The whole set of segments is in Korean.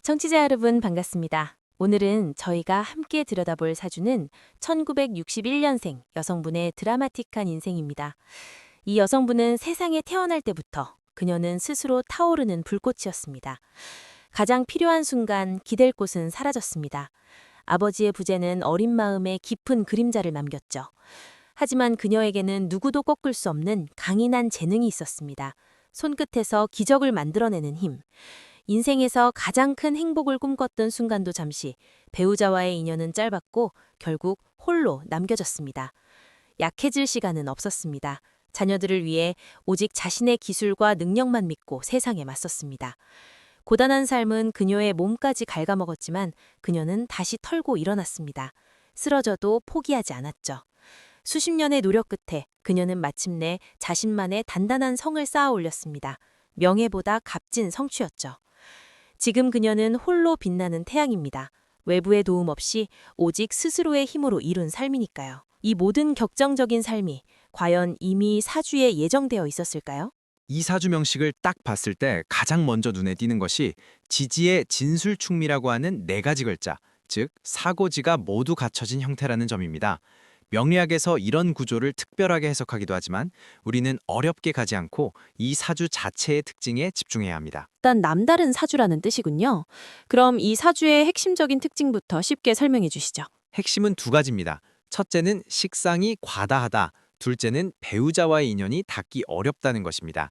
청취자 여러분 반갑습니다. 오늘은 저희가 함께 들여다볼 사주는 1961년생 여성분의 드라마틱한 인생입니다. 이 여성분은 세상에 태어날 때부터 그녀는 스스로 타오르는 불꽃이었습니다. 가장 필요한 순간 기댈 곳은 사라졌습니다. 아버지의 부재는 어린 마음에 깊은 그림자를 남겼죠. 하지만 그녀에게는 누구도 꺾을 수 없는 강인한 재능이 있었습니다. 손끝에서 기적을 만들어내는 힘. 인생에서 가장 큰 행복을 꿈꿨던 순간도 잠시, 배우자와의 인연은 짧았고 결국 홀로 남겨졌습니다. 약해질 시간은 없었습니다. 자녀들을 위해 오직 자신의 기술과 능력만 믿고 세상에 맞섰습니다. 고단한 삶은 그녀의 몸까지 갉아먹었지만 그녀는 다시 털고 일어났습니다. 쓰러져도 포기하지 않았죠. 수십 년의 노력 끝에 그녀는 마침내 자신만의 단단한 성을 쌓아 올렸습니다. 명예보다 값진 성취였죠. 지금 그녀는 홀로 빛나는 태양입니다. 외부의 도움 없이 오직 스스로의 힘으로 이룬 삶이니까요. 이 모든 격정적인 삶이 과연 이미 사주에 예정되어 있었을까요? 이 사주 명식을 딱 봤을 때 가장 먼저 눈에 띄는 것이 지지의 진술충미라고 하는 네 가지 글자, 즉 사고지가 모두 갖춰진 형태라는 점입니다. 명리학에서 이런 구조를 특별하게 해석하기도 하지만 우리는 어렵게 가지 않고 이 사주 자체의 특징에 집중해야 합니다. 일단 남다른 사주라는 뜻이군요. 그럼 이 사주의 핵심적인 특징부터 쉽게 설명해 주시죠. 핵심은 두 가지입니다. 첫째는 식상이 과다하다, 둘째는 배우자와의 인연이 닿기 어렵다는 것입니다.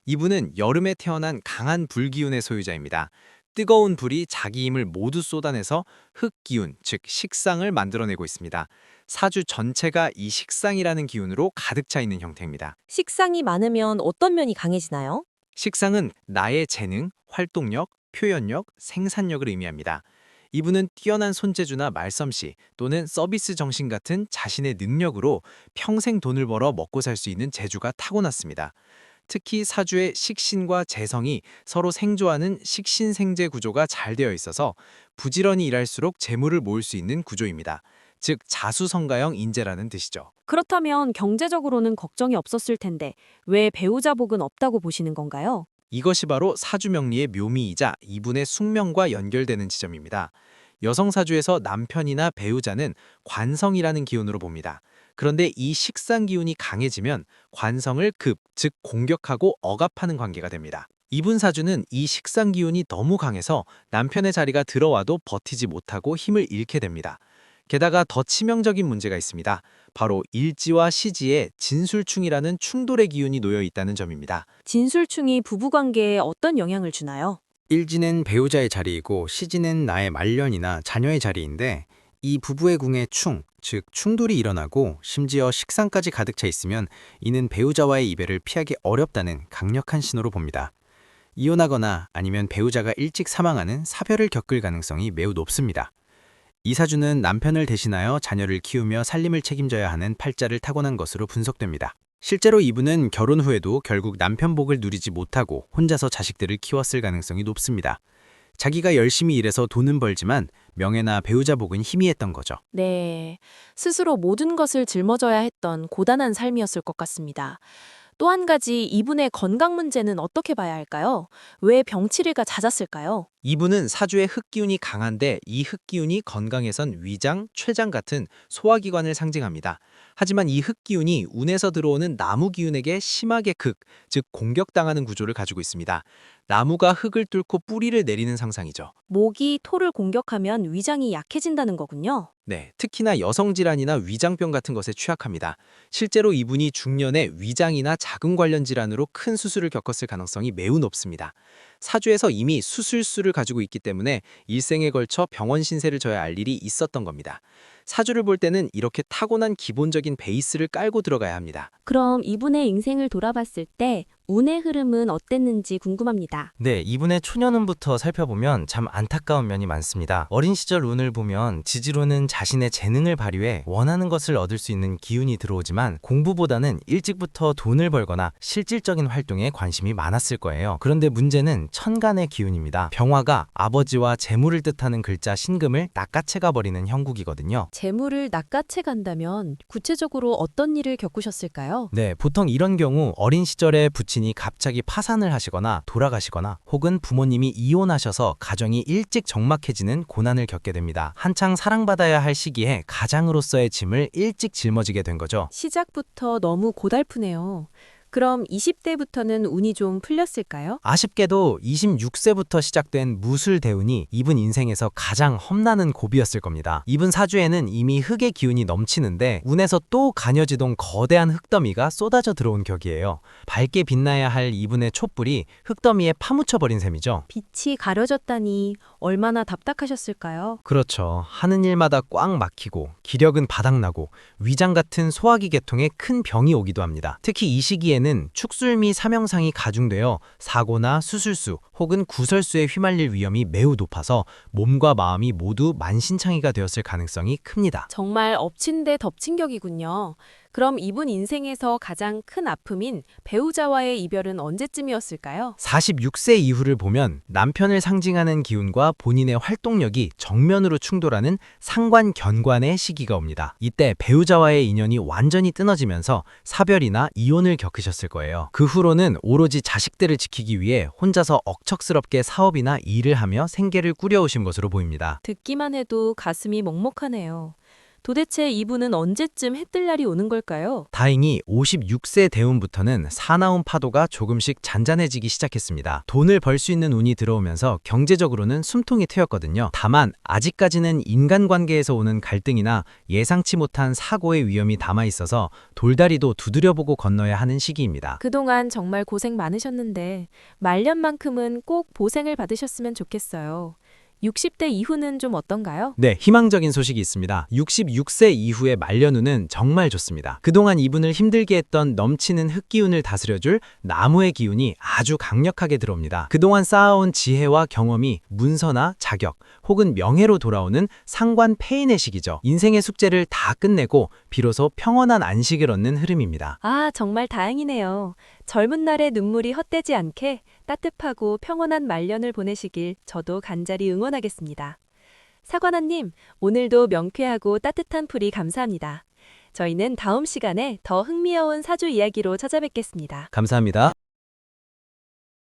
이분은 여름에 태어난 강한 불기운의 소유자입니다. 뜨거운 불이 자기 힘을 모두 쏟아내서 흑기운, 즉 식상을 만들어내고 있습니다. 사주 전체가 이 식상이라는 기운으로 가득 차 있는 형태입니다. 식상이 많으면 어떤 면이 강해지나요? 식상은 나의 재능, 활동력, 표현력, 생산력을 의미합니다. 이분은 뛰어난 손재주나 말솜씨 또는 서비스 정신 같은 자신의 능력으로 평생 돈을 벌어 먹고 살 수 있는 재주가 타고났습니다. 특히 사주의 식신과 재성이 서로 생조하는 식신생재 구조가 잘 되어 있어서 부지런히 일할수록 재물을 모을 수 있는 구조입니다. 즉 자수성가형 인재라는 뜻이죠. 그렇다면 경제적으로는 걱정이 없었을 텐데 왜 배우자 복은 없다고 보시는 건가요? 이것이 바로 사주명리의 묘미이자 이분의 숙명과 연결되는 지점입니다. 여성 사주에서 남편이나 배우자는 관성이라는 기운으로 봅니다. 그런데 이 식상 기운이 강해지면 관성을 즉 공격하고 억압하는 관계가 됩니다. 이분 사주는 이 식상 기운이 너무 강해서 남편의 자리가 들어와도 버티지 못하고 힘을 잃게 됩니다. 게다가 더 치명적인 문제가 있습니다. 바로 일지와 시지에 진술충이라는 충돌의 기운이 놓여 있다는 점입니다. 진술충이 부부관계에 어떤 영향을 주나요? 일지는 배우자의 자리이고 시지는 나의 말년이나 자녀의 자리인데 이 부부의 궁에 즉 충돌이 일어나고 심지어 식상까지 가득 차 있으면 이는 배우자와의 이별을 피하기 어렵다는 강력한 신호로 봅니다. 이혼하거나 아니면 배우자가 일찍 사망하는 사별을 겪을 가능성이 매우 높습니다. 이 사주는 남편을 대신하여 자녀를 키우며 살림을 책임져야 하는 팔자를 타고난 것으로 분석됩니다. 실제로 이분은 결혼 후에도 결국 남편 복을 누리지 못하고 혼자서 자식들을 키웠을 가능성이 높습니다. 자기가 열심히 일해서 돈은 벌지만 명예나 배우자 복은 희미했던 거죠. 네, 스스로 모든 것을 짊어져야 했던 고단한 삶이었을 것 같습니다. 또 한 가지 이분의 건강 문제는 어떻게 봐야 할까요? 왜 병치레가 잦았을까요? 이분은 사주의 흑기운이 강한데 이 흑기운이 건강에선 위장, 췌장 같은 소화기관을 상징합니다. 하지만 이 흑기운이 운에서 들어오는 나무기운에게 심하게 즉 공격당하는 구조를 가지고 있습니다. 나무가 흙을 뚫고 뿌리를 내리는 상상이죠. 목이 토를 공격하면 위장이 약해진다는 거군요. 네, 특히나 여성 질환이나 위장병 같은 것에 취약합니다. 실제로 이분이 중년에 위장이나 자궁 관련 질환으로 큰 수술을 겪었을 가능성이 매우 높습니다. 사주에서 이미 수술수를 가지고 있기 때문에 일생에 걸쳐 병원 신세를 져야 할 일이 있었던 겁니다. 사주를 볼 때는 이렇게 타고난 기본적인 베이스를 깔고 들어가야 합니다. 그럼 이분의 인생을 돌아봤을 때 운의 흐름은 어땠는지 궁금합니다. 네, 이분의 초년운부터 살펴보면 참 안타까운 면이 많습니다. 어린 시절 운을 보면 지지로는 자신의 재능을 발휘해 원하는 것을 얻을 수 있는 기운이 들어오지만 공부보다는 일찍부터 돈을 벌거나 실질적인 활동에 관심이 많았을 거예요. 그런데 문제는 천간의 기운입니다. 병화가 아버지와 재물을 뜻하는 글자 신금을 낚아채가 버리는 형국이거든요. 재물을 낚아채 간다면 구체적으로 어떤 일을 겪으셨을까요? 네, 보통 이런 경우 어린 시절에 부친 부친이 갑자기 파산을 하시거나 돌아가시거나 혹은 부모님이 이혼하셔서 가정이 일찍 적막해지는 고난을 겪게 됩니다. 한창 사랑받아야 할 시기에 가장으로서의 짐을 일찍 짊어지게 된 거죠. 시작부터 너무 고달프네요. 그럼 20대부터는 운이 좀 풀렸을까요? 아쉽게도 26세부터 시작된 무술 대운이 이분 인생에서 가장 험난한 고비였을 겁니다. 이분 사주에는 이미 흑의 기운이 넘치는데 운에서 또 가녀지동 거대한 흙더미가 쏟아져 들어온 격이에요. 밝게 빛나야 할 이분의 촛불이 흙더미에 파묻혀버린 셈이죠. 빛이 가려졌다니 얼마나 답답하셨을까요? 그렇죠. 하는 일마다 꽉 막히고 기력은 바닥나고 위장 같은 소화기 계통에 큰 병이 오기도 합니다. 특히 이 시기에는 축술미 삼형상이 가중되어 사고나 수술수 혹은 구설수에 휘말릴 위험이 매우 높아서 몸과 마음이 모두 만신창이가 되었을 가능성이 큽니다. 정말 엎친 데 덮친 격이군요. 그럼 이분 인생에서 가장 큰 아픔인 배우자와의 이별은 언제쯤이었을까요? 46세 이후를 보면 남편을 상징하는 기운과 본인의 활동력이 정면으로 충돌하는 상관견관의 시기가 옵니다. 이때 배우자와의 인연이 완전히 끊어지면서 사별이나 이혼을 겪으셨을 거예요. 그 후로는 오로지 자식들을 지키기 위해 혼자서 억척스럽게 사업이나 일을 하며 생계를 꾸려오신 것으로 보입니다. 듣기만 해도 가슴이 먹먹하네요. 도대체 이분은 언제쯤 해뜰 날이 오는 걸까요? 다행히 56세 대운부터는 사나운 파도가 조금씩 잔잔해지기 시작했습니다. 돈을 벌 수 있는 운이 들어오면서 경제적으로는 숨통이 트였거든요. 다만 아직까지는 인간관계에서 오는 갈등이나 예상치 못한 사고의 위험이 남아있어서 돌다리도 두드려보고 건너야 하는 시기입니다. 그동안 정말 고생 많으셨는데 말년만큼은 꼭 보생을 받으셨으면 좋겠어요. 60대 이후는 좀 어떤가요? 네, 희망적인 소식이 있습니다. 66세 이후의 말년운은 정말 좋습니다. 그동안 이분을 힘들게 했던 넘치는 흙기운을 다스려줄 나무의 기운이 아주 강력하게 들어옵니다. 그동안 쌓아온 지혜와 경험이 문서나 자격 혹은 명예로 돌아오는 상관폐인의 시기죠. 인생의 숙제를 다 끝내고 비로소 평온한 안식을 얻는 흐름입니다. 아, 정말 다행이네요. 젊은 날의 눈물이 헛되지 않게 따뜻하고 평온한 말년을 보내시길 저도 간절히 응원하겠습니다. 사관아님, 오늘도 명쾌하고 따뜻한 풀이 감사합니다. 저희는 다음 시간에 더 흥미로운 사주 이야기로 찾아뵙겠습니다. 감사합니다.